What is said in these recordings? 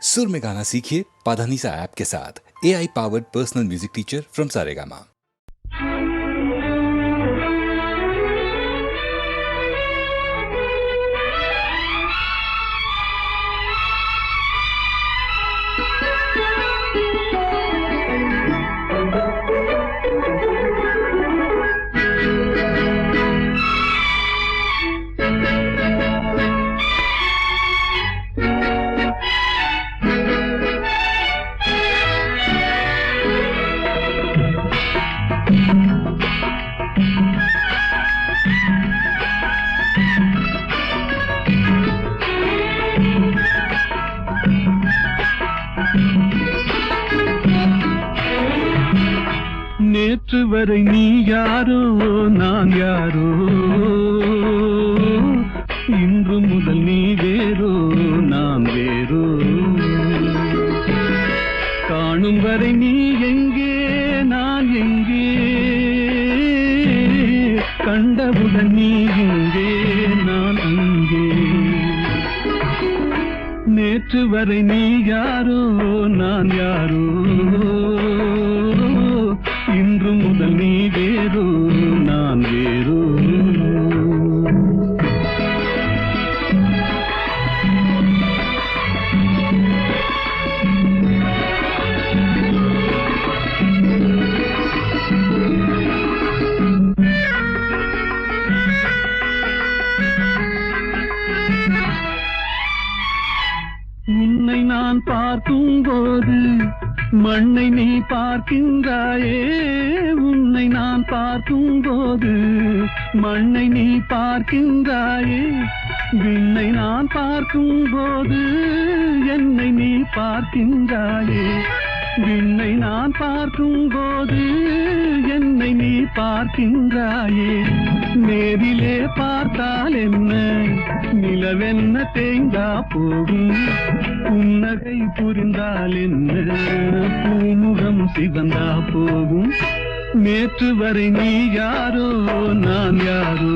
सुर में गाना सीखिए पाधानीसा ऐप के साथ। AI powered personal music teacher from Saregama. நேற்று வரை நீ யாரோ நான் யாரோ, இன்று முதல் நீ வேறோ நான் வேறோ. காணும் வரை நீ எங்கே நான் எங்கே, கண்டவுடன் நீ இங்கே நான் அங்கே. நேற்று வரை நீ யாரோ நான் யாரோ, இன்று முதல் நீ வேறோ நான் வேறோ. உன்னை நான் பார்க்கும் போது மண்ணை நீ பார்க்கின்றாயே, உன்னை நான் பார்க்கும் போது மண்ணை நீ பார்க்கின்றாயே. விண்ணை நான் பார்க்கும் போது என்னை நீ பார்க்கின்றாயே. விண்ணை நான் பார்க்கும் போது என்னை நீ பார்க்கின்றாயே. நேரிலே பார்த்தால் என்ன, நிலவென்ன தேய்ந்தா போகும், புன்னகை புரிந்தால் என்ன, பூமுகம் சிவந்தா போகும். நேற்று வரை நீ யாரோ நான் யாரோ,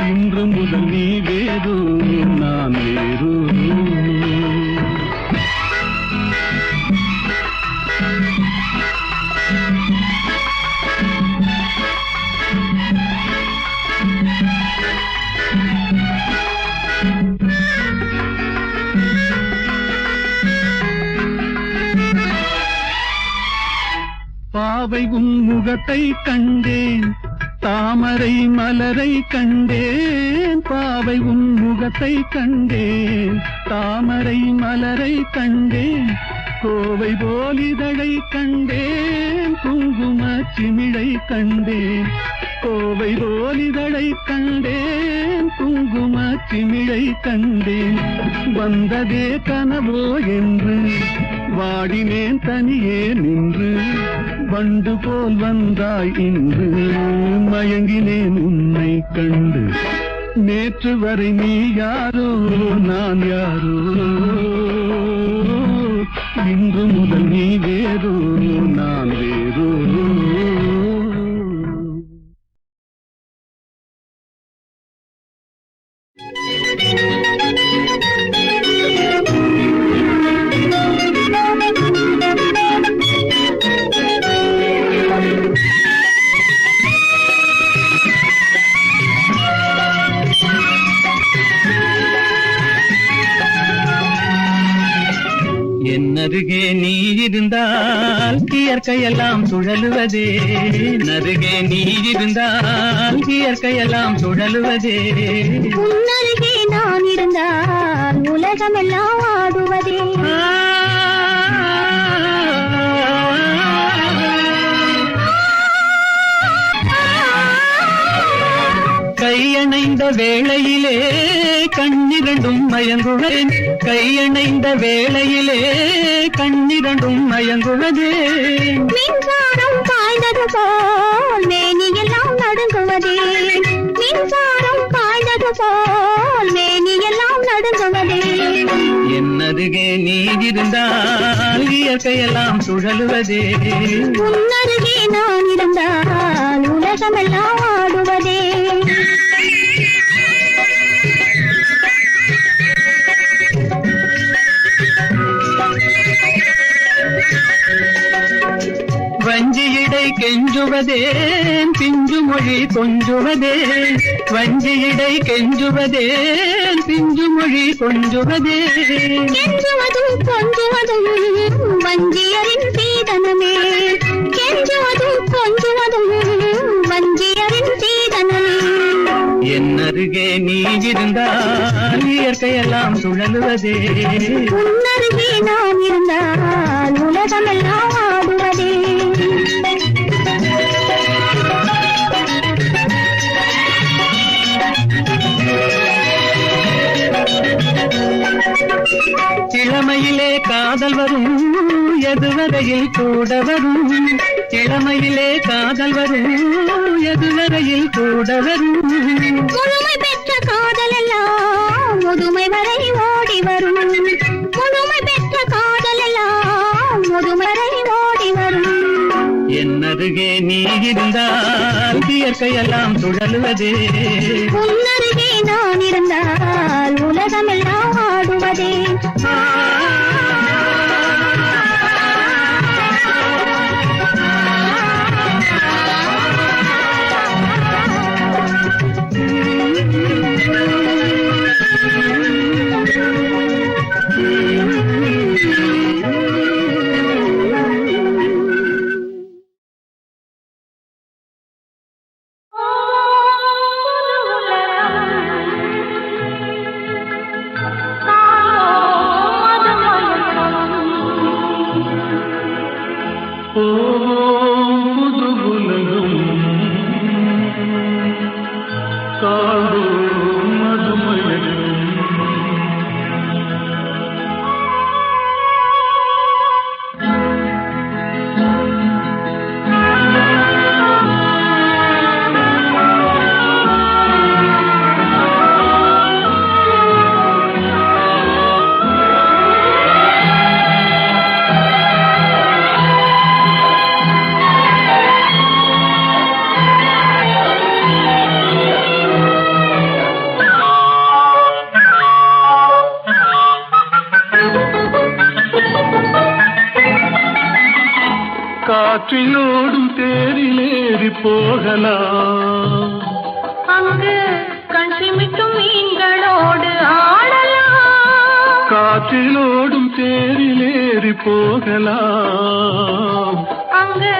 இன்று முதல் நீ வேறோ நான் வேறோ. பாவை உன் முகத்தை கண்டேன், தாமரை மலரை கண்டேன். பாவை உன் முகத்தை கண்டேன், தாமரை மலரை கண்டேன். கோவை போலிதழை கண்டேன், குங்கும சிமிழை கண்டேன். கோவை போலிதழை கண்டேன், குங்கும சிமிழை கண்டேன். வந்ததே கனவோ என்று வாடினேன் தனியே நின்று, வண்டு போல் வந்தாய் இன்று மயங்கினேன் உன்னை கண்டு. நேற்று வரை நீ யாரோ நான் யாரோ, இன்று முதல் நீ வேறோ நான் வேறோ. நருகே நீ இருந்தால் இயற்கையெல்லாம் சுழலுவதே, நருகே நீ இருந்தால் இயற்கையெல்லாம் சுழலுவதே. உன்னருகே நான் இருந்தால் உலகமெல்லாம் ஆடுவதே. கையணைந்த வேளையிலே கண்ணிரண்டும் மயங்குவேன், கையணைந்த வேளையிலே கண்ணிரண்டும் மயங்குவதே. மின்சாரம் பாய்ந்தது போல் மேனியெல்லாம் நடுங்குவதே, மின்சாரம் பாய்ந்தது போல் மேனியெல்லாம் நடுங்குவதே. என்னருகே நீ இருந்தால் இயற்கையெல்லாம் சுழலுவதே. உன்னருகே நான் இருந்தால் உலகமெல்லாம் ஆடுவதே. கொஞ்சுவதேன் பிஞ்சு மொழி கொஞ்சுவதேன் வஞ்சியிடை கெஞ்சுவதேன் பிஞ்சு மொழி கொஞ்சுவதேன் கெஞ்சுவதும் கொஞ்சுவதும் வஞ்சியரின் சீதனமே கெஞ்சுவதும் கொஞ்சுவதும் வஞ்சியரின் சீதனமே என்னருகே நீ இருந்தால் இயற்கையெல்லாம் சுழலுவதே உன்னருகே நான் இருந்தால் உலகமெல்லாம் ஆடுவதே இளமையிலே காதல் வரும் எதுவரையில் கூட வரும் இளமையிலே காதல் வரும் எதுவரையில் கூட வரும் முழுமை பெற்ற காதல் எல்லாம் முதுமை வரை ஓடி வரும் முழுமை பெற்ற காதல் எல்லாம் முதுமை வரை ஓடி வரும் என்னருகே நீ இருந்தால் இயற்கையெல்லாம் சுழலுவதே உன்னருகே நான் இருந்தால் உலகமெல்லாம் ஆடுவதே காற்றிலோடும் தேரிலேறி போகலாம் அங்கு கண் சிமிட்டும் மீன்களோடு ஆடலாம் காற்றிலோடும் தேரிலேறி போகலாம் அங்கு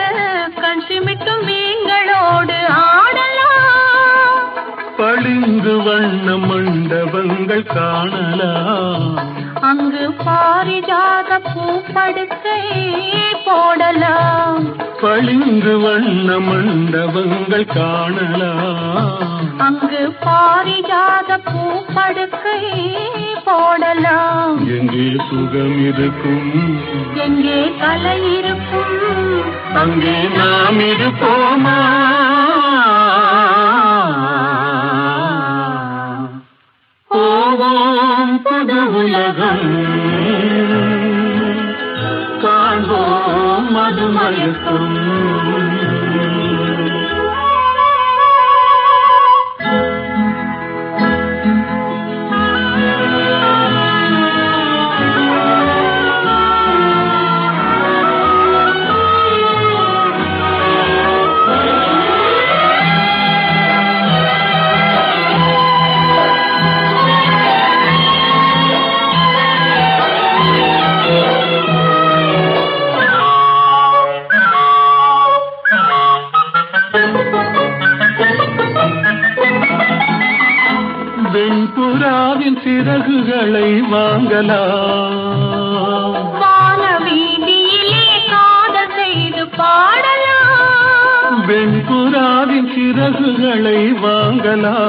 கண் சிமிட்டும் மீன்களோடு ஆடலாம் பளிங்கு வண்ண மண்டபங்கள் காணலாம் அங்கு பாரிஜாத பூப்படுக்கை போடலாம் பளிங்கு வண்ண மண்டபங்கள் காணலாம் அங்கு பாரிஜாத பூப்படுக்கை போடலாம் எங்கே சுகம் இருக்கும் எங்கே கலை இருக்கும் அங்கே நாம் இருப்போமா போவோம் புது உலகம் காண்போம் மதுமயக்கும் வெண்புறாவின் சிறகுகளை வாங்கலாம் வான வீதியிலே காதல் செய்து பாடலாம் வெண்புறாவின் சிறகுகளை வாங்கலாம்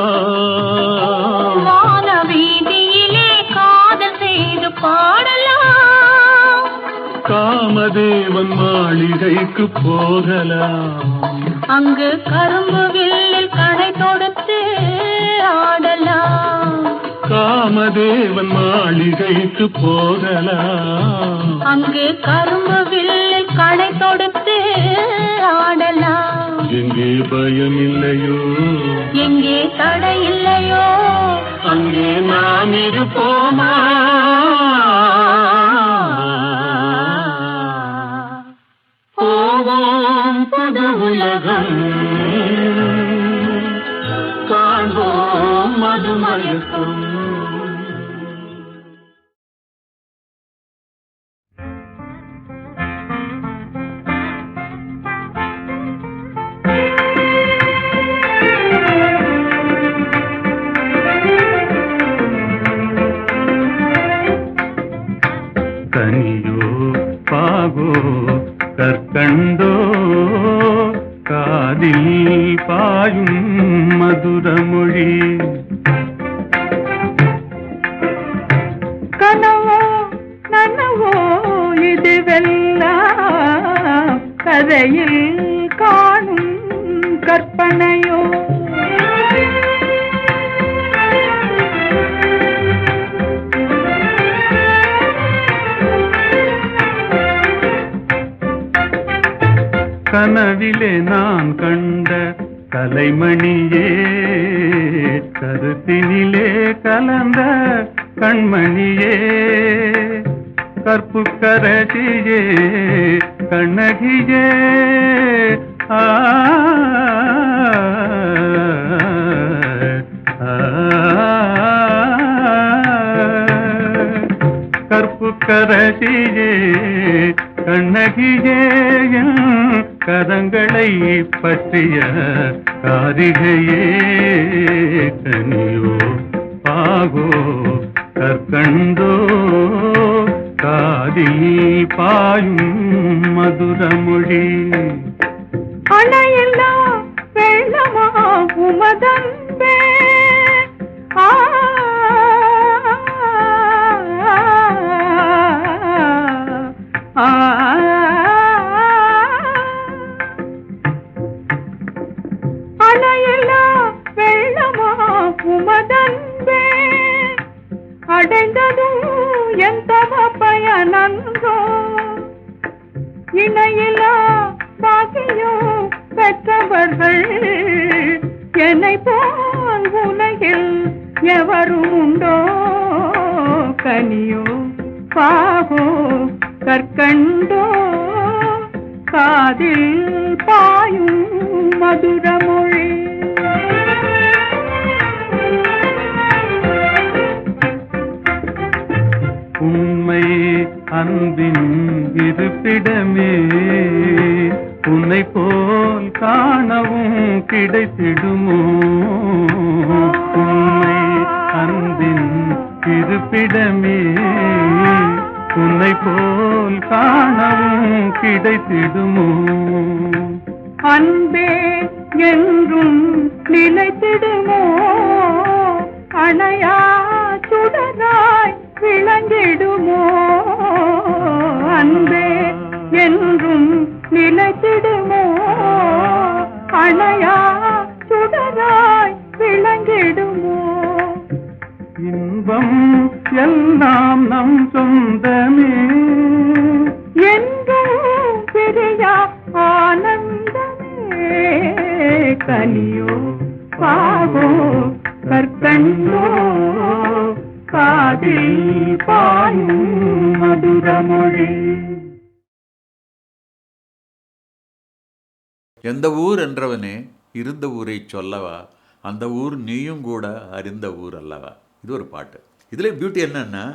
வான வீதியிலே காதல் செய்து பாடலாம் காமதேவன் மாளிகைக்கு போகலாம் அங்கு கரும்பு வில்லில் கடை தொடுத்து ஆடலாம் காமதேவன் மாளிகைக்கு போகலாம் அங்கு கரும்பு வில்லில் கடை தொடுத்து ஆடலாம் எங்கே பயம் இல்லையோ எங்கே தடை இல்லையோ அங்கே நாம் இருப்போமா போவோம் புது உலகம் கற்கண்டோ காதில் பாயும் மதுரமொழி. கனவோ நனவோ இதுவெல்லாம் கதையில் காணும் கற்பனையோ. கனவிலே நான் கண்ட கலைமணியே, கருத்தினிலே கலந்த கண்மணியே, கற்புக்கரசியே கண்ணகியே, கற்புக்கரசியே கண்ணகியே, கரங்களை பற்றிய காரிகையே, கனியோ பாகோ கற்கண்டோ காதில் பாயும் மதுரமொழி. அணையெல்லாம் வெள்ளமா உமதன்பே, அணையெல்லாம் வெள்ளமா உமதன்பே, அடைந்ததும் என் தவ பயனன்றோ. இணையிலா பாக்கியம் பெற்றவர்கள் என்னை போல் உலகில் எவரும் உண்டோ. கனியோ பாகோ கற்கண்டோ காதில் பாயும் மதுரமொழி. உண்மை அன்பின் இருப்பிடமே, உன்னை போல் காணவும் கிடைத்திடுமோ. உண்மை அன்பின் இருப்பிடமே, உன்னை போல் காணவும் கிடைத்திடுமோ. அன்பே என்றும் நிலைத்திடுமோ, அணையா சுடராய் விளங்கிடுமோ. அன்பே என்றும் நிலைத்திடுமோ, அணையா சுடராய் விளங்கிடுமோ. இன்பம் எல்லாம் நம் சொந்தமே, என்றும் பிரியா ஆனந்தமே. கனியோ பாகோ கற்கண்டோ காதில் பாயும் மதுரமொழி. எந்த ஊர் என்றவனே இருந்த ஊரை சொல்லவா, அந்த ஊர் நீயும் கூட அறிந்த ஊர் அல்லவா. இது ஒரு பாட்டு. இதில் பியூட்டி என்னன்னா,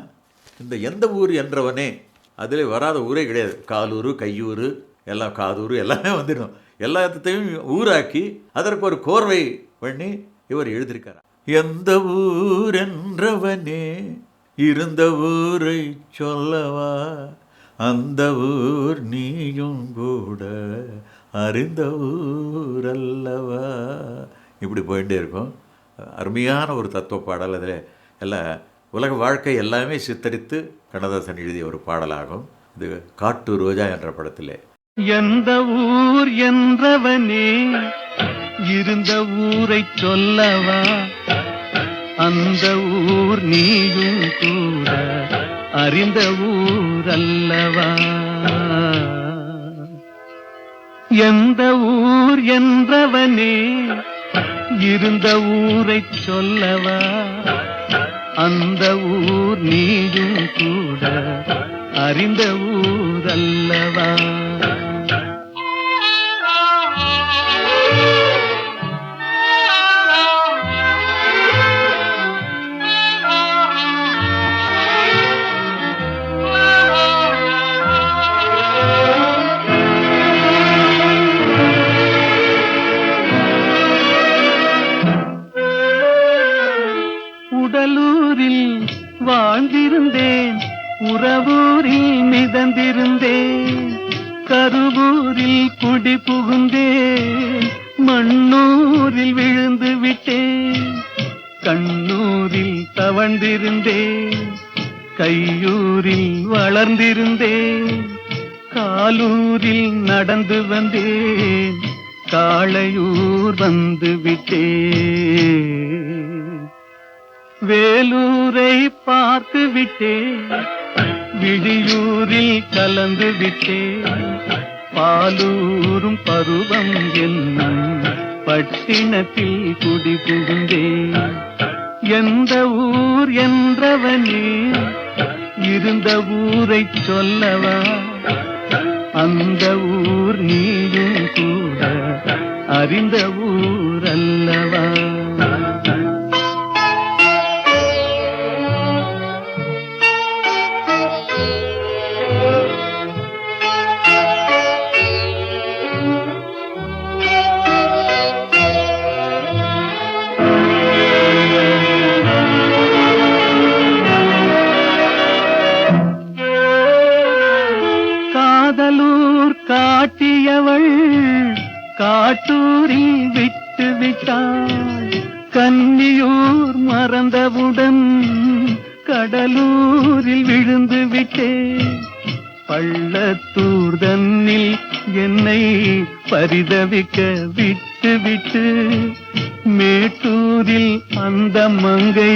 இந்த எந்த ஊர் என்றவனே அதில் வராத ஊரே கிடையாது. காலூர், கையூர், எல்லாம் காதூர் எல்லாமே வந்துடும். எல்லாத்தையும் ஊராக்கி அதற்கு ஒரு கோர்வை பண்ணி இவர் எழுதியிருக்கார். எந்த ஊர் என்றவனே இருந்த ஊரை சொல்லவா, அந்த ஊர் நீயும் கூட அறிந்த ஊர் அல்லவா. இப்படி போயிட்டே இருக்கும். அருமையான ஒரு தத்துவ பாடல். அதில் எல்லாம் உலக வாழ்க்கை எல்லாமே சித்தரித்து கண்ணதாசன் எழுதிய ஒரு பாடலாகும். இது காட்டு ரோஜா என்ற படத்திலே. எந்த ஊர் என்றவனே இருந்த ஊரை சொல்லவா, அந்த ஊர் நீயும் கூட அறிந்த ஊர் அல்லவா. எந்த ஊர் என்றவனே இருந்த ஊரை சொல்லவா, அந்த ஊர் நீயும் கூட அறிந்த ஊர் அல்லவா. உடலூரில் வாழ்ந்திருந்தேன், உறவூரில் மிதந்திருந்தேன், கருவூரில் குடி புகுந்தேன், மண்ணூரில் விழுந்து விட்டேன். கண்ணூரில் தவழ்ந்திருந்தேன், கையூரில் வளர்ந்திருந்தேன். காலூரில் நடந்து வந்தேன், காளையூர் வந்து விட்டேன். வேலூரை பார்த்து விட்டேன், விழியூரில் கலந்து விட்டேன். பாலூரும் பருவம் என்னும் பட்டினத்தில் குடி புகுந்தேன். எந்த ஊர் என்றவனே இருந்த ஊரை சொல்லவா, அந்த ஊர் நீயும் கூட அறிந்த ஊர் அல்லவா. காதலூர் காட்டியவள் காட்டூரில் விட்டு விட்டாள். கன்னியூர் மறந்தவுடன் கடலூரில் விழுந்து விட்டேன். பள்ளத்தூர் தன்னில் என்னை பரிதவிக்க விட்டு விட்டு மேட்டூரில் அந்த மங்கை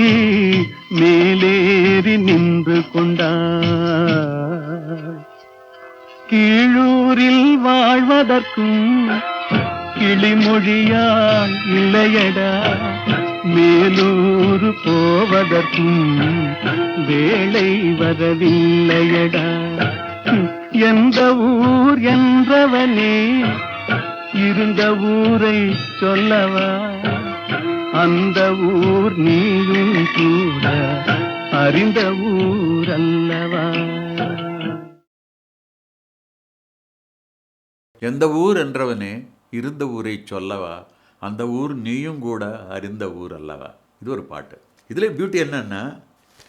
மேலேறி நின்று கொண்டாள். கீழூரில் வாழ்வதற்கும் கிளிமொழியால் இல்லையடா, மேலூர் போவதற்கும் வேளை வரவில்லையடா. எந்த ஊர் என்றவனே இருந்த ஊரை சொல்லவா, அந்த ஊர் நீயும் கூட அறிந்த ஊர் அல்லவா. எந்த ஊர் என்றவனே இருந்த ஊரை சொல்லவா, அந்த ஊர் நீயும் கூட அறிந்த ஊர் அல்லவா. இது ஒரு பாட்டு. இதில் பியூட்டி என்னன்னா,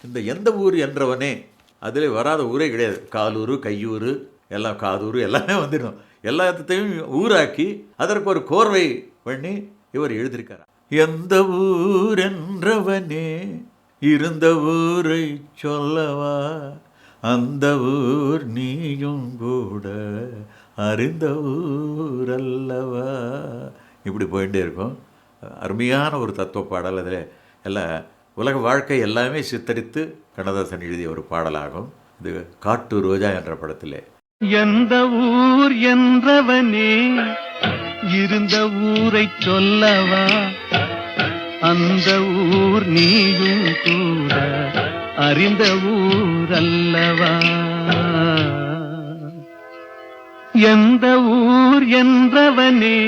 இந்த எந்த ஊர் என்றவனே அதில் வராத ஊரே கிடையாது. காலூர், கையூர், எல்லாம் காதூர் எல்லாமே வந்துடும். எல்லாத்தையும் ஊராக்கி அதற்கு ஒரு கோர்வை பண்ணி இவர் எழுதியிருக்கார். எந்த ஊர் என்றவனே இருந்த ஊரை சொல்லவா, அந்த ஊர் நீயும் கூட அறிந்த ஊர் அல்லவா. இப்படி போயிட்டே இருக்கும். அருமையான ஒரு தத்துவ பாடல். அதில் எல்லாம் உலக வாழ்க்கை எல்லாமே சித்தரித்து கண்ணதாசன் எழுதிய ஒரு பாடலாகும். இது காட்டு ரோஜா என்ற படத்திலே. எந்த ஊர் என்றவனே இருந்த ஊரை சொல்லவா, அந்த ஊர் நீயும் கூட அறிந்த ஊர் அல்லவா. எந்த ஊர் என்றவனே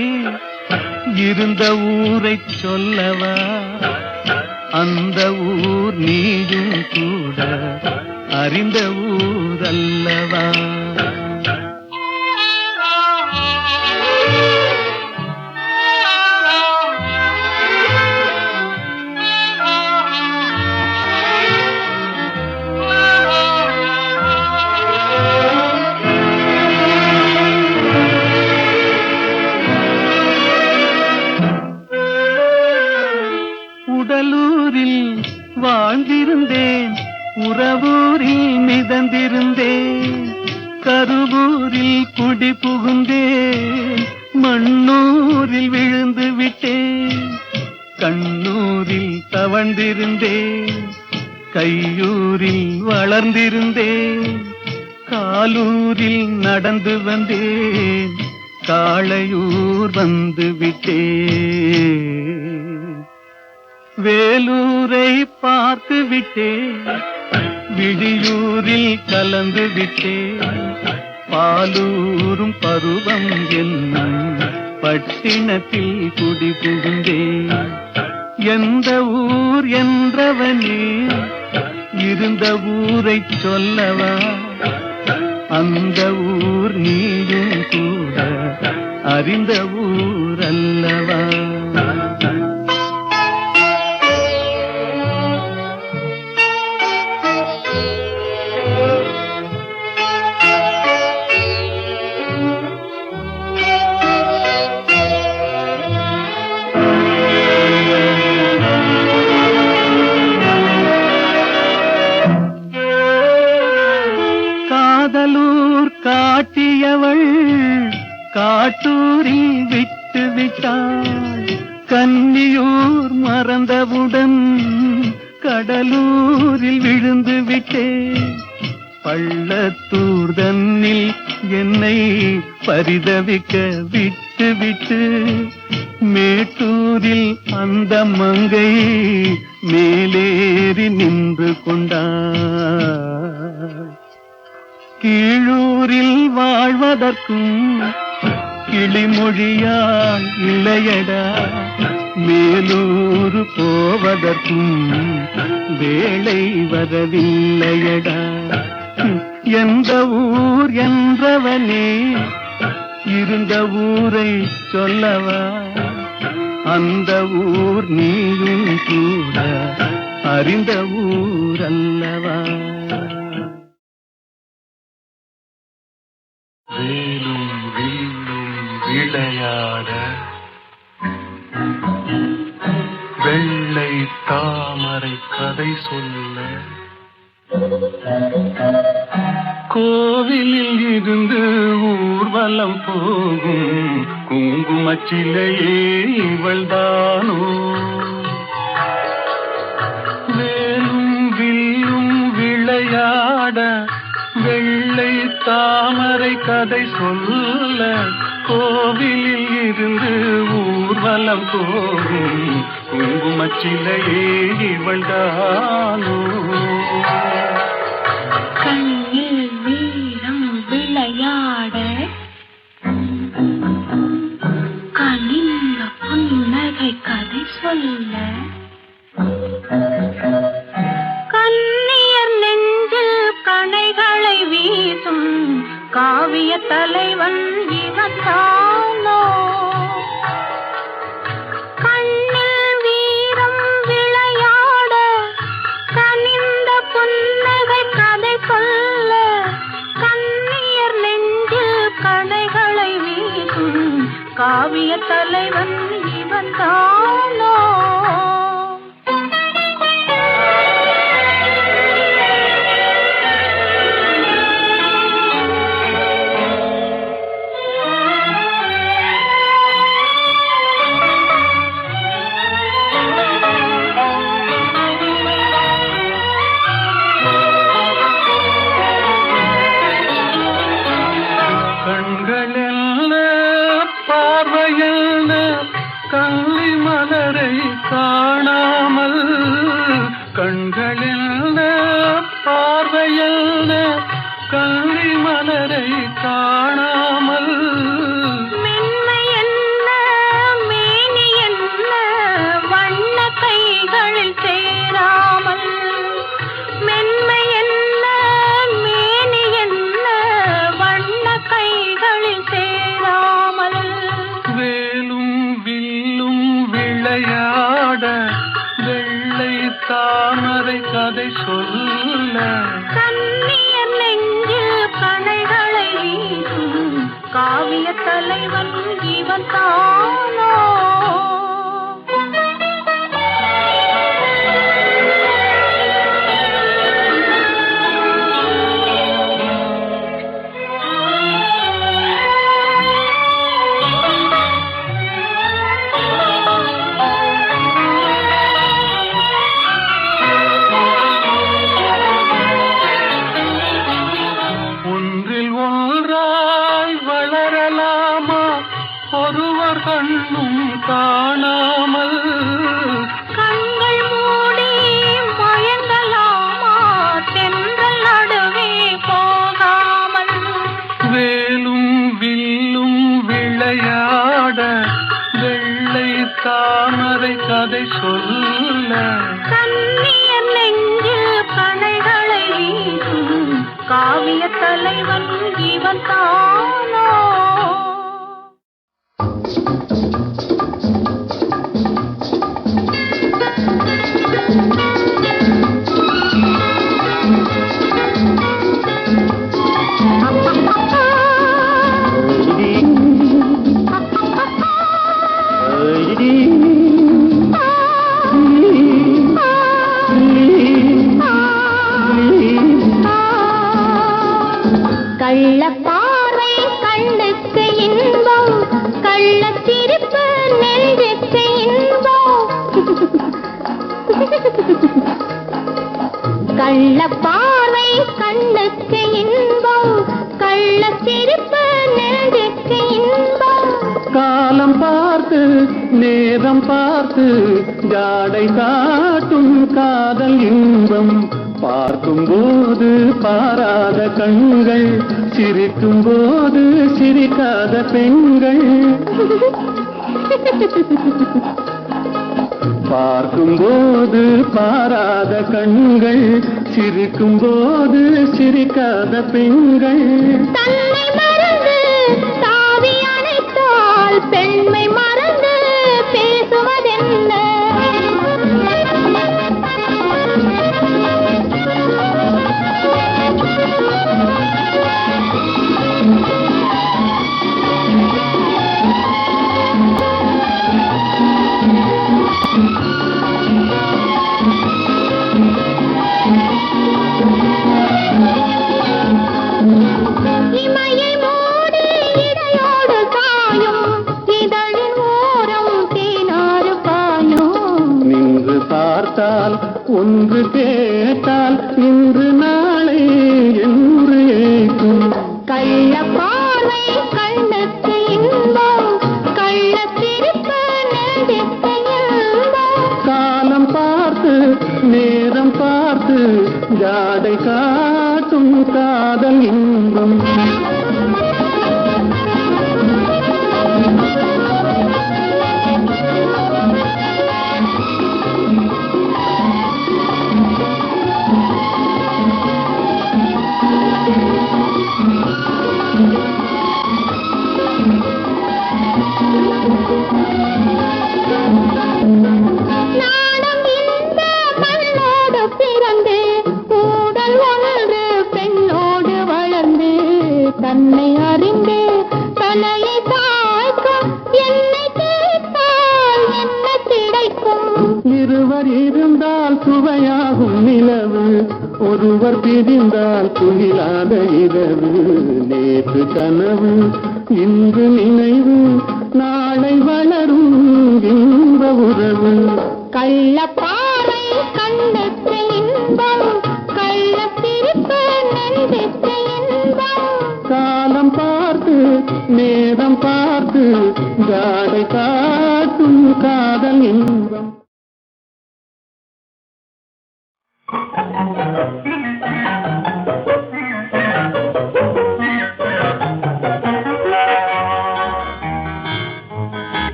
இருந்த ஊரை சொல்லவா, அந்த ஊர் நீயும் கூட அறிந்த ஊர் அல்லவா. உடலூரில் வாழ்ந்திருந்தேன், உறவூரில் மிதந்திருந்தேன். கருவூரில் குடி புகுந்தேன், மண்ணூரில் விழுந்து விட்டேன். கண்ணூரில் தவழ்ந்திருந்தேன், கையூரில் வளர்ந்திருந்தேன். காலூரில் நடந்து வந்தேன், காளையூர் வந்து விட்டேன். வேலூரை பார்த்து விட்டேன், விழியூரில் கலந்து விட்டேன். பாலூரும் பருவம் என்னும் பட்டினத்தில் குடி புகுந்தேன். எந்த ஊர் என்றவனே இருந்த ஊரை சொல்லவா, அந்த ஊர் நீயும் கூட அறிந்த ஊர் அல்லவா. காதலூர் காட்டியவள் காட்டூரில் விட்டு விட்டாள். கன்னியூர் மறந்தவுடன் கடலூரில் விழுந்து விட்டேன். பள்ளத்தூர் தன்னில் என்னை பரிதவிக்க விட்டு விட்டு மேட்டூரில் அந்த மங்கை மேலேறி நின்று கொண்டாள். கீழூரில் வாழ்வதற்கும் கிளிமொழியால் இல்லையடா, மேலூர் போவதற்கும் வேளை வரவில்லையடா. எந்த ஊர் என்றவனே இருந்த ஊரை சொல்லவா, அந்த ஊர் நீயும் கூட அறிந்த ஊர் அல்லவா. வேலும் வில்லும் விளையாட வெள்ளை தாமரை கதை சொல்ல கோவிலில் இருந்து ஊர்வலம் போகும் குங்குமச்சிலையே இவள்தானோ. வேலும் வில்லும் விளையாட வெள்ளை தாமரை கதை சொல்ல கோவிலில் இருந்து ஊர்வலம் போகும் குங்குமச்சிலையே இவள்தானோ. கண்ணில் வீரம் விளையாட கனிந்த புன்னகை கதை சொல்ல கண்ணியர் நெஞ்சில் கணைகளை வீசும் காவிய தலைவன் இவன் தானோ. கண்ணில் வீரம் விளையாட கனிந்த புன்னகை கதை சொல்ல கண்ணியர் நெஞ்சில் கணைகளை வீசும் காவிய தலைவன் இவன் தானோ. காணாமல் கண்களில் பார்வையில் கள்ளி மலரை காணாமல் மென்மை என்ன மேனி என்ன வண்ண கைகளில் சேராமல் மென்மை என்ன மேனி என்ன வண்ண கைகளில் சேராமல் வேலும் வில்லும் விளையாட வெள்ளை தாமரை கதை சொல்ல கண்ணியர் நெஞ்சில் கணைகளை வீசும் காவிய தலைவன் இவன் தானோ. கண்ணும் காணாமல் கண்கள் மூடி மயங்கலாமா தென்றல் நடுவே போகாமல் வேலும் வில்லும் விளையாட வெள்ளை தாமரை கதை சொல்ல கண்ணியர் நெஞ்சில் கணைகளை வீசும் காவிய தலைவன் இவன் தானோ. கள்ள பார்வை கண்ணுக்கு இன்பம், கள்ள சிரிப்பு நெஞ்சுக்கு இன்பம். கள்ள பார்வை கண்ணுக்கு இன்பம், கள்ள சிரிப்பு நெஞ்சுக்கு இன்பம். காலம் பார்த்து நேரம் பார்த்து ஜாடை காட்டும் காதல் இன்பம். பார்க்கும் போது பாராத கண்கள், சிரிக்கும் போது சிரிக்காத பெண்கள். பார்க்கும் போது பாராத கண்கள், சிரிக்கும் போது சிரிக்காத பெண்கள். தன்னை மறந்து தாவி அணைத்தால் பெண்மை மறந்து பேசுவதென்ன? இமையை மூடி இடையோடு சாயும், இதழின் ஓரம் தேனாறு பாயும். நின்று பார்த்தால் ஒன்று கேட்டால் இன்று நாளை என்று ஏற்றும். கள்ள பார்வை கண்ணுக்கு இன்பம், கள்ள சிரிப்பு நெஞ்சுக்கு இன்பம். காலம் பார்த்து நேரம் பார்த்து ஜாடை காட்டும் காதல் இன்பம். நாணம் இந்த மண்ணோடு பிறந்து, கூடல் ஒன்று பெண்ணோடு வளர்ந்து, தன்னை அறிந்து தலையை தாய்க்கும், என்னை கேட்டால் என்ன கிடைக்கும்? இருவர் இருந்தால் சுவையாகும் நிலவு, ஒருவர் பிரிந்தால் துயிலாத இரவு. நேற்று கனவு இன்று நினைவு, நாளை வளரும் இன்ப உறவு. கள்ள பார்வை கண்ணுக்கு இன்பம், கள்ள சிரிப்பு நெஞ்சுக்கு இன்பம். காலம் பார்த்து நேரம் பார்த்து ஜாடை காட்டும் காதல் இன்பம்.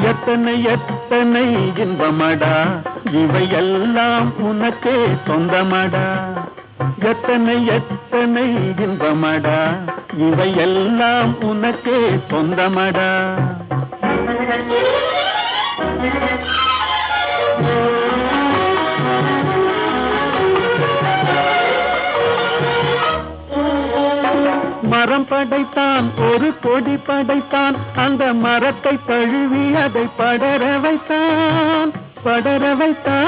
எத்தனை எத்தனை இன்பமடா, இவையெல்லாம் உனக்கே சொந்தமடா. எத்தனை எத்தனை இன்பமடா, இவையெல்லாம் உனக்கே சொந்தமடா. மரம் படைத்தான், ஒரு கொடி படைத்தான், அந்த மரத்தை தழுவி அதை படர வைத்தான், படர வைத்தான்.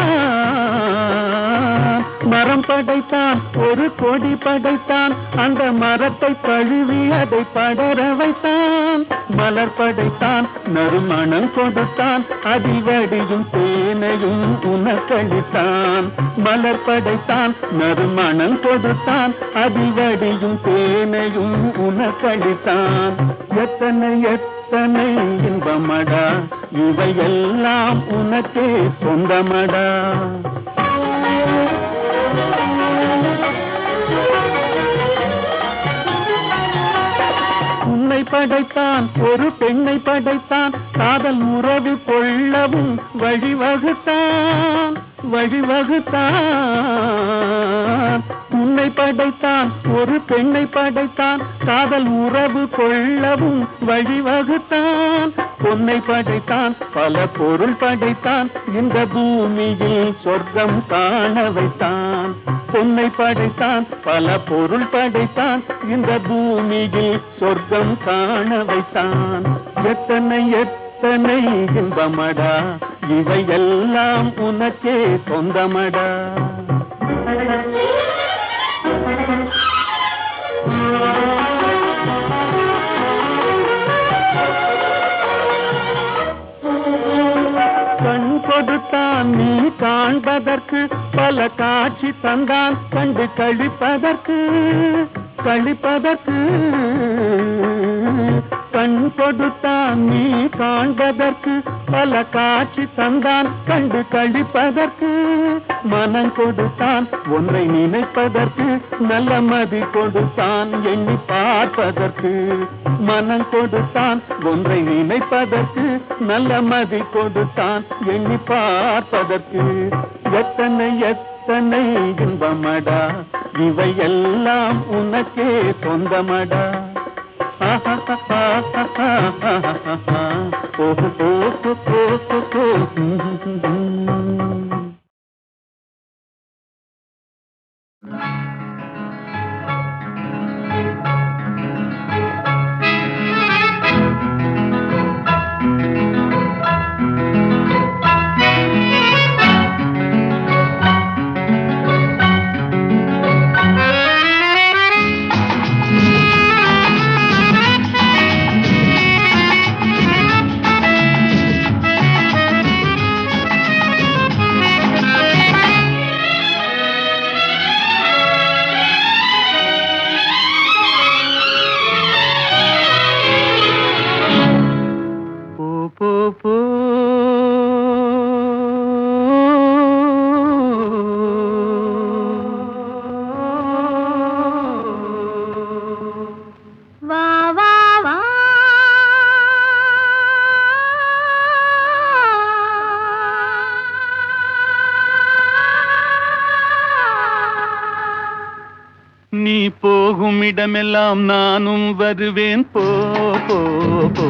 மரம் படைத்தான், ஒரு கொடி படைத்தான், அந்த மரத்தை தழுவி அதை படர வைத்தான். மலர் படைத்தான், நறுமணம் கொடுத்தான், அதில் வடியும் தேனையும் உனக்களித்தான். மலர் படைத்தான், நறுமணம் கொடுத்தான், அதில் வடியும் தேனையும் உனக்களித்தான். எத்தனை எத்தனை இன்பமடா, இவையெல்லாம் உனக்கே சொந்தமடா. உன்னை படைத்தான், ஒரு பெண்ணை படைத்தான், காதல் உறவு கொள்ளவும் வழிவகுத்தான், வழிவகுத்தான். உன்னை படைத்தான், ஒரு பெண்ணை படைத்தான், காதல் உறவு கொள்ளவும் வழிவகுத்தான். பொன்னை படைத்தான், பல பொருள் படைத்தான், இந்த பூமியில் சொர்க்கம் காண வைத்தான். பொன்னை படைத்தான், பல பொருள் படைத்தான், இந்த பூமியில் சொர்க்கம் காண வைத்தான். எத்தனை எத்தனை இன்பமடா, இவையெல்லாம் உனக்கே சொந்தமடா. கழிப்பதற்கு பல காட்சி தந்தான் கண்டு கழிப்பதற்கு கண் கொடுத்தான் நீ காண்பதற்கு பல காட்சி தந்தான் கண்டு கழிப்பதற்கு மனம் கொடுத்தான் ஒன்றை நினைப்பதற்கு நல்ல மதி கொடுத்தான் எண்ணி பார்ப்பதற்கு மனம் கொடுத்தான் ஒன்றை நினைப்பதற்கு நல்ல மதி கொடுத்தான் எண்ணி பார்ப்பதற்கு எத்தனை எத்தனை இன்பமடா இவையெல்லாம் உனக்கே சொந்தமடா நீ போகும் இடமெல்லாம் நானும் வருவேன் போ போ போ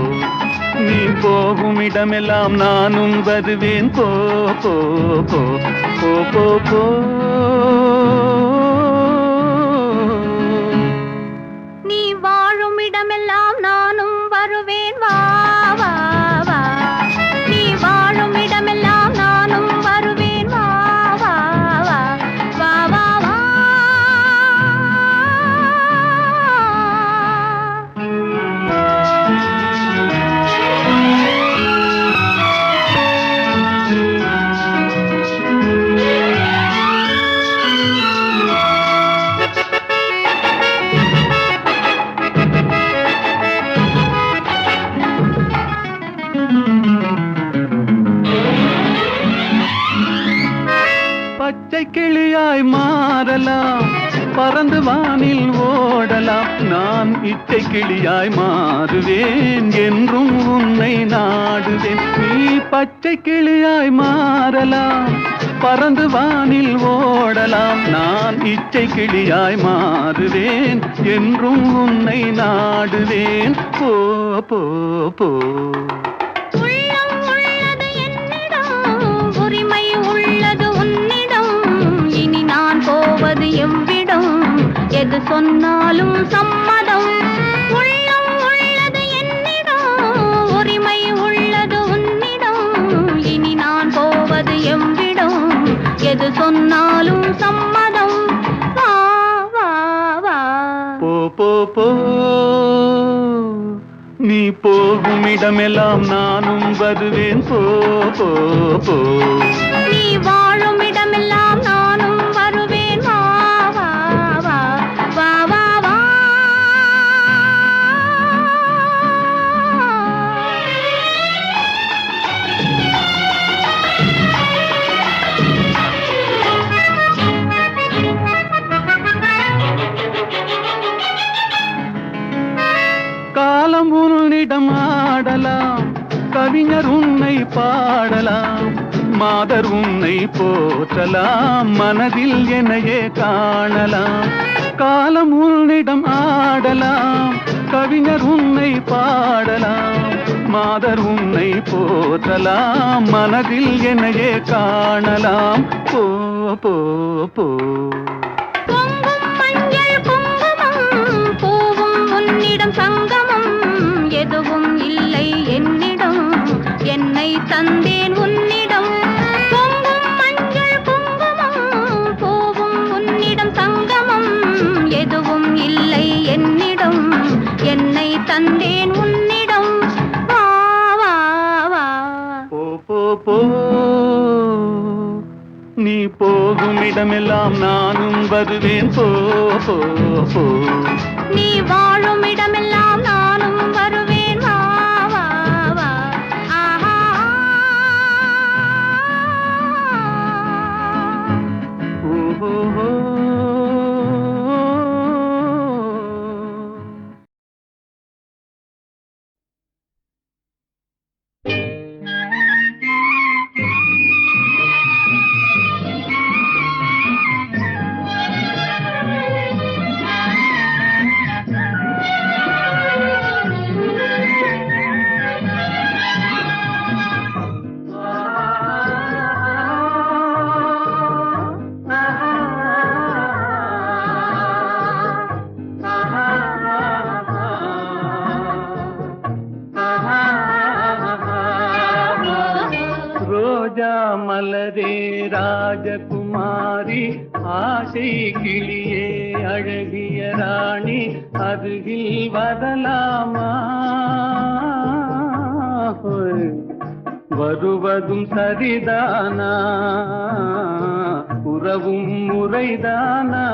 நீ போகும் இடமெல்லாம் நானும் வருவேன் போ போ போ போ போ போ நீ வாழும் இடமெல்லாம் நானும் வருவேன் வா வா வா நீ வாழும் இடமெல்லாம் நானும் வருவேன் வா வா வா வா வா வா பச்சை கிளியாய் மாறலாம் பறந்து வானில் ஓடலாம் நான் இச்சை கிளியாய் மாறுவேன் என்றும் உன்னை நாடுவேன் நீ பச்சை கிளியாய் மாறலாம் பறந்து வானில் ஓடலாம் நான் இச்சை கிளியாய் மாறுவேன் என்றும் உன்னை நாடுவேன் போ போ போ உள்ளம் உள்ளது என்னிடம் உரிமை உள்ளது உன்னிடம் இனி நான் போவது எவ்விடம் எது சொன்னாலும் சம்மதம் உள்ளம் உள்ளது என்னிடம் உரிமை உள்ளது உன்னிடம் இனி நான் போவது எவ்விடம் எது சொன்னாலும் சம்மதம் வா வா வா போ போ போ நீ போகும் இடமெல்லாம் நானும் வருவேன் போ போ போ நீ வாழும் இடமெல்லாம் நானும் வருவேன் வா வா வா வா வா வா காலம் உன்னிடம் ஆடலாம் கவிஞர் உன்னை பாடலாம் மாதர் உன்னை போற்றலாம் மனதில் என்னையே காணலாம் காலம் உன்னிடம் ஆடலாம் கவிஞர் உன்னை பாடலாம் மாதர் உன்னை போற்றலாம் மனதில் என்னையே காணலாம் போ போ போ பொங்கும் மஞ்சள் குங்குமம் பூவும் உன்னிடம் சங்கமம் எதுவும் இல்லை என்னிடம் என்னை தந்தேன் உன்னிடம் பொங்கும் மஞ்சள் குங்குமம் பூவும் உன்னிடம் சங்கமம் எதுவும் இல்லை என்னிடம் என்னை தந்தேன் உன்னிடம் வா வா வா போ போ போ நீ போகும் இடமெல்லாம் நானும் வருவேன் போ போ போ. நீ வாழும் இடமெல்லாம் நானும் வருவேன் வா வா வா. ஆஹா. ஓஹோ. ரோஜா மலரே ராஜகுமாரி, ஆசை கிளியே அழகிய ராணி, அருகில் வரலாமா? வருவதும் சரிதானா, உறவும் முறைதானா?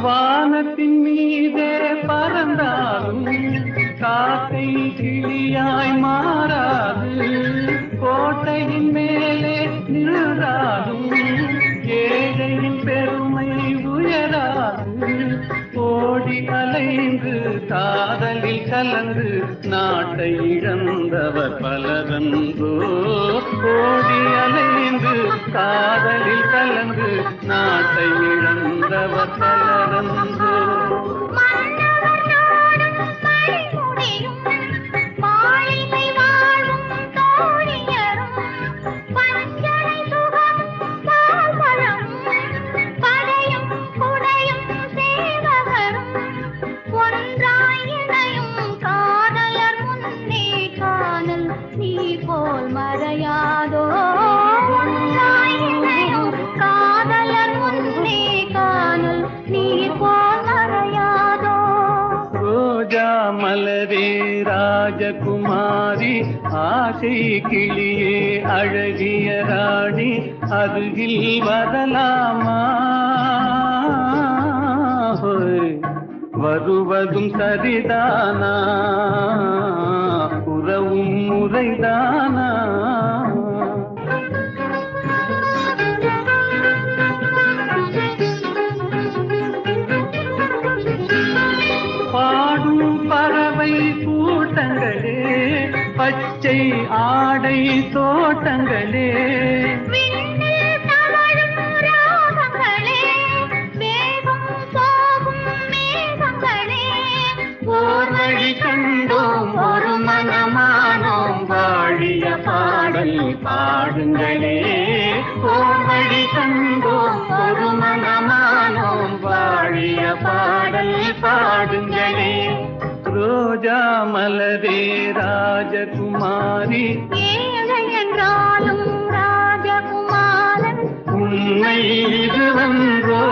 வானத்தின் மீதே பறந்தாலும் காக்கை கிளியாய் மாறாது, கோட்டையின் மேலே நின்றாலும் ஏழையின் பெருமை உயராது. ஓடி அலைந்து காதலில் கலந்து நாட்டை இழந்தவர் பலரன்றோ. ஓடி அலைந்து காதலில் கலந்து நாட்டை இழந்தவர் பலரன்றோ. மலரே ராஜகுமாரி, ஆசை கிளியே அழகிய ராணி, அருகில் வரலாமா? வருவதும் சரிதானா, உறவும் முறைதானா? பாடும் பறவை கூட்டங்களே, பச்சை ஆடை தோட்டங்களே, ஓர் வழி கண்டோம் ஒரு மனமானோம், வாழிய பாடல் பாடுங்களே. ஓர் வழி கண்டோம் ஒரு மனமானோம், வாழிய பாடல் பாடுங்களே. ரோஜா மலரே ராஜகுமாரி, ஏழை என்றாலும் ராஜகுமாரன், உண்மை இதுவன்றோ?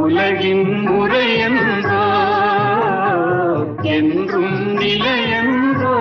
உலகின் முறையன்றோ, என்றும் நிலையன்றோ?